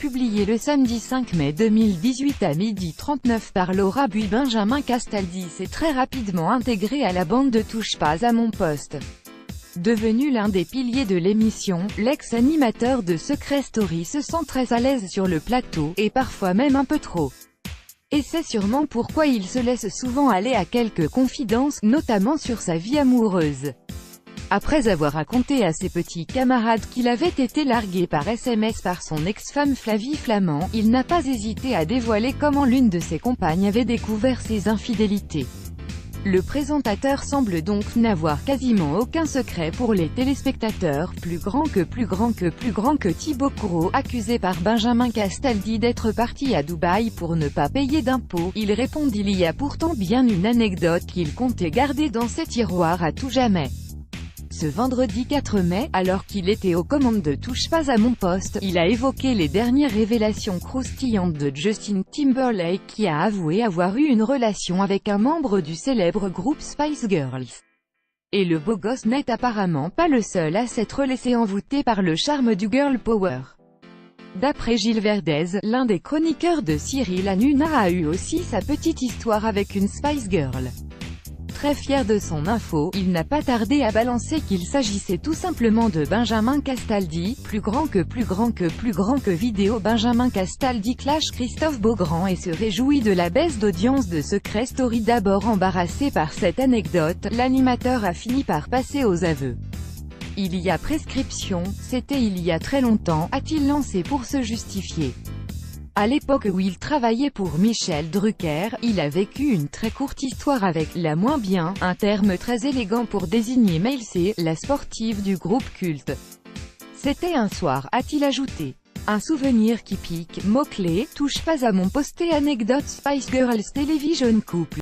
publié le samedi 5 mai 2018 à 12h39 par Laura Bui. Benjamin Castaldi s'est très rapidement intégré à la bande de Touche pas à mon poste. Devenu l'un des piliers de l'émission, l'ex-animateur de Secret Story se sent très à l'aise sur le plateau, et parfois même un peu trop. Et c'est sûrement pourquoi il se laisse souvent aller à quelques confidences, notamment sur sa vie amoureuse. Après avoir raconté à ses petits camarades qu'il avait été largué par SMS par son ex-femme Flavie Flament, il n'a pas hésité à dévoiler comment l'une de ses compagnes avait découvert ses infidélités. Le présentateur semble donc n'avoir quasiment aucun secret pour les téléspectateurs, plus grand que Thibaut Courreau, accusé par Benjamin Castaldi d'être parti à Dubaï pour ne pas payer d'impôts. Il répond qu'il y a pourtant bien une anecdote qu'il comptait garder dans ses tiroirs à tout jamais. Ce vendredi 4 mai, alors qu'il était aux commandes de Touche pas à mon poste, il a évoqué les dernières révélations croustillantes de Justin Timberlake qui a avoué avoir eu une relation avec un membre du célèbre groupe Spice Girls. Et le beau gosse n'est apparemment pas le seul à s'être laissé envoûter par le charme du girl power. D'après Gilles Verdez, l'un des chroniqueurs de Cyril Hanouna a eu aussi sa petite histoire avec une Spice Girl. Très fier de son info, il n'a pas tardé à balancer qu'il s'agissait tout simplement de Benjamin Castaldi, plus grand que vidéo. Benjamin Castaldi clash Christophe Beaugrand et se réjouit de la baisse d'audience de Secret Story. D'abord embarrassé par cette anecdote, l'animateur a fini par passer aux aveux. Il y a prescription, c'était il y a très longtemps, a-t-il lancé pour se justifier. À l'époque où il travaillait pour Michel Drucker, il a vécu une très courte histoire avec « la moins bien », un terme très élégant pour désigner Maïlse, la sportive du groupe culte. C'était un soir, a-t-il ajouté. Un souvenir qui pique, mot-clé, touche pas à mon poste. Anecdote Spice Girls Television Couple.